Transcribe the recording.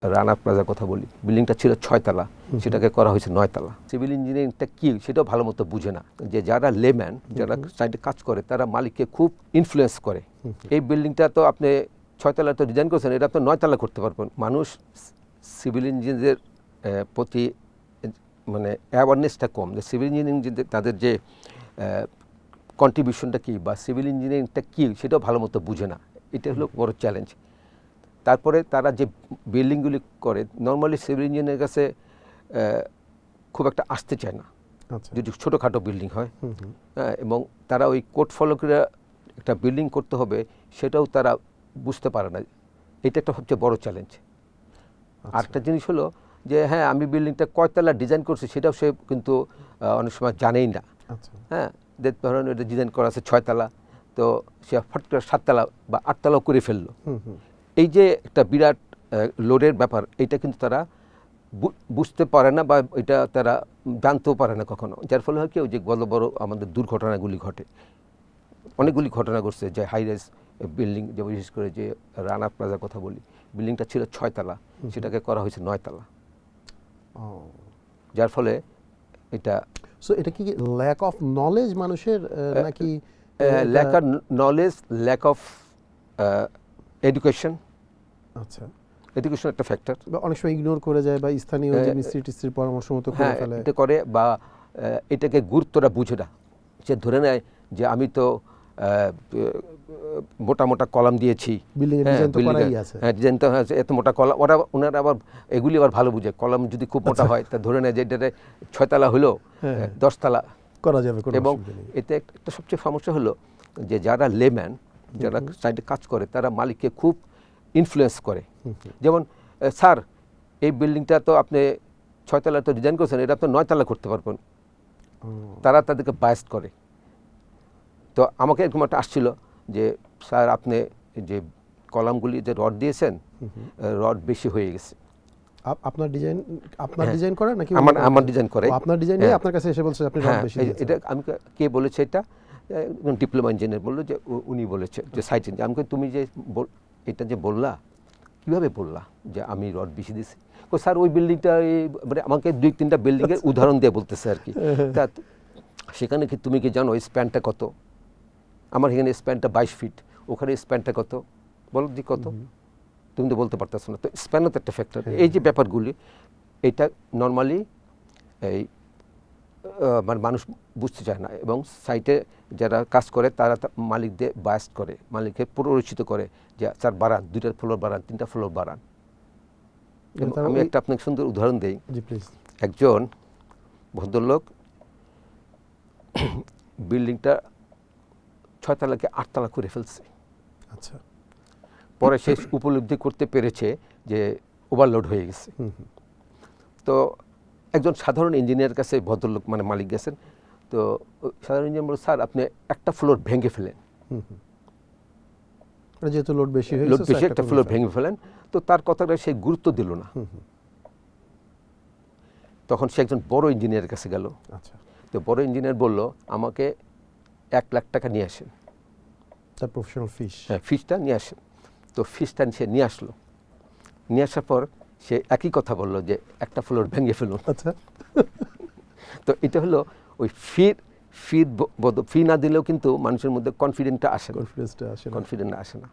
রানা প্লাজার কথা বলি, বিল্ডিংটা ছিল 6 তলা, সেটাকে করা হয়েছে 9 তলা। সিভিল ইঞ্জিনিয়ারিংটা কি সেটাও ভালো মতো বুঝে না, যে যারা লেম্যান, যারা সাইডে কাজ করে, তারা মালিককে খুব ইনফ্লুয়েন্স করে। এই বিল্ডিংটা তো আপনি 6 তলা তো ডিজাইন করছেন, এটা তো 9 তলা করতে পারবেন। মানুষ সিভিল ইঞ্জিনিয়ারদের প্রতি মানে অ্যাওয়ারনেসটা কম, যে সিভিল ইঞ্জিনিয়ারিং তাদের যে কন্ট্রিবিউশনটা কী বা সিভিল ইঞ্জিনিয়ারিংটা কী সেটাও ভালো মতো বুঝে না। এটা হলো বড় চ্যালেঞ্জ। তারপরে তারা যে বিল্ডিংগুলি করে, নর্মালি সিভিল ইঞ্জিনিয়ারের কাছে খুব একটা আসতে চায় না, যদি ছোটোখাটো বিল্ডিং হয়। এবং তারা ওই কোড ফলো করে একটা বিল্ডিং করতে হবে, সেটাও তারা বুঝতে পারে না। এটা একটা সবচেয়ে বড় চ্যালেঞ্জ। আরেকটা জিনিস হলো যে হ্যাঁ, আমি বিল্ডিংটা কয়তলা ডিজাইন করছি সেটাও সে কিন্তু অনেক সময় জানেই না। হ্যাঁ, ধরেন এটা ডিজাইন করা আছে 6 তলা, তো সে ফট করে 7 তলা বা 8 তলাও করে ফেললো। এই যে একটা বিরাট লোডের ব্যাপার, এটা কিন্তু তারা বুঝতে পারে না বা এটা তারা জানতেও পারে না কখনো। যার ফলে হয় কি, ওই যে বড় বড় আমাদের দুর্ঘটনাগুলি ঘটে, অনেকগুলি ঘটনা ঘটছে। যে হাই রাইজ বিল্ডিং, যে বিশেষ করে যে রানা প্লাজার কথা বলি, বিল্ডিংটা ছিল 6 তলা, সেটাকে করা হয়েছে 9 তলা। যার ফলে এটা এটা কি ল্যাক অফ নলেজ মানুষের, নাকি lack of knowledge, lack of education? আচ্ছা, এডুকেশন একটা ফ্যাক্টর। অনেক সময় ইগনোর করে যায় বা স্থানীয় যে মিস্ত্রির পরামর্শ মতো করে ফেলে। এটা করে, বা এটাকে গুরুত্বটা বুঝে না। সে ধরে নেয় যে আমি তো মোটা মোটা কলাম দিয়েছি, ডিজাইন তো এত মোটা কলাম। ওনারা আবার এগুলি আবার ভালো বুঝে, কলাম যদি খুব মোটা হয় তা ধরে নেয় যে এটাতে 6 তলা হলো 10 তলা করা যাবে। এবং এতে একটা সবচেয়ে সমস্যা হলো যে যারা লেম্যান, যারা সাইডে কাজ করে, তারা মালিককে খুব ইনফ্লুয়েন্স করে। যেমন স্যার, এই বিল্ডিংটা তো আপনি 6 তলা তো ডিজাইন করছেন, এটা তো 9 তলা করতে পারবেন। তারা তাদেরকে বায়াস্ট করে। তো আমাকে এরকম একটা আসছিল যে স্যার, আপনি যে কলামগুলি যে রড দিয়েছেন, রড বেশি হয়ে গেছে। আপনার ডিজাইন করে নাকি? আমার ডিজাইন করে। আপনার ডিজাইন নিয়ে আপনার কাছে এসে বলছে আপনি রড বেশি দিয়েছেন। এটা আমি, কে বলেছে এটা? ডিপ্লোমা ইঞ্জিনিয়ার বললো যে উনি বলেছে, যে সাইট ইঞ্জিনিয়ার। আমি তুমি যে এটা যে বললা, কীভাবে বললা যে আমি রড বেশি দিয়েছি? স্যার, ওই বিল্ডিংটা, মানে আমাকে 2-3টা বিল্ডিংয়ের উদাহরণ দিয়ে বলতেছে আর কি। তা সেখানে কি তুমি কি জানো স্প্যানটা কত? আমার এখানে স্প্যানটা 22 ফিট, ওখানে স্প্যানটা কত? বলো দি কত? তুমি তো বলতে পারতেছো না। তো স্প্যানও তো একটা ফ্যাক্টর। এই যে ব্যাপারগুলি, এটা নর্মালি এই মানে মানুষ বুঝতে চায় না। এবং সাইটে যারা কাজ করে তারা মালিকদের বায়াস করে, মালিককে প্ররোচিত করে যে স্যার বাড়ান, 2টা ফ্লোর বাড়ান, 3টা ফ্লোর বাড়ান। আমি একটা আপনাকে সুন্দর উদাহরণ দিই। একজন ভদ্রলোক বিল্ডিংটা 6 তলাকে 8 তলা করে ফেলছে। আচ্ছা, পরে সে উপলব্ধি করতে পেরেছে যে ওভারলোড হয়ে গেছে। তো একজন সাধারণ ইঞ্জিনিয়ার কাছে ভদ্রলোক, মানে মালিক গেছেন। তো সাধারণ ইঞ্জিনিয়ার বলল, স্যার আপনি একটা ফ্লোর ভেঙে ফেলেন, যেহেতু লোড বেশি একটা ফ্লোর ভেঙে ফেলেন। তো তার কথাটা সে গুরুত্ব দিল না। তখন সে একজন বড় ইঞ্জিনিয়ারের কাছে গেল। আচ্ছা, তো বড় ইঞ্জিনিয়ার বলল, আমাকে 1 লাখ টাকা নিয়ে আসেন, তার প্রফেশনাল ফিস। হ্যাঁ, ফিসটা নিয়ে আসেন। তো ফিসটা সে নিয়ে আসলো। নিয়ে আসার পর সে একই কথা বলল যে একটা ফ্লোর ভেঙে ফেলুন। আচ্ছা, তো এটা হলো ওই ফি না দিলেও কিন্তু মানুষের মধ্যে কনফিডেন্টটা আসে না।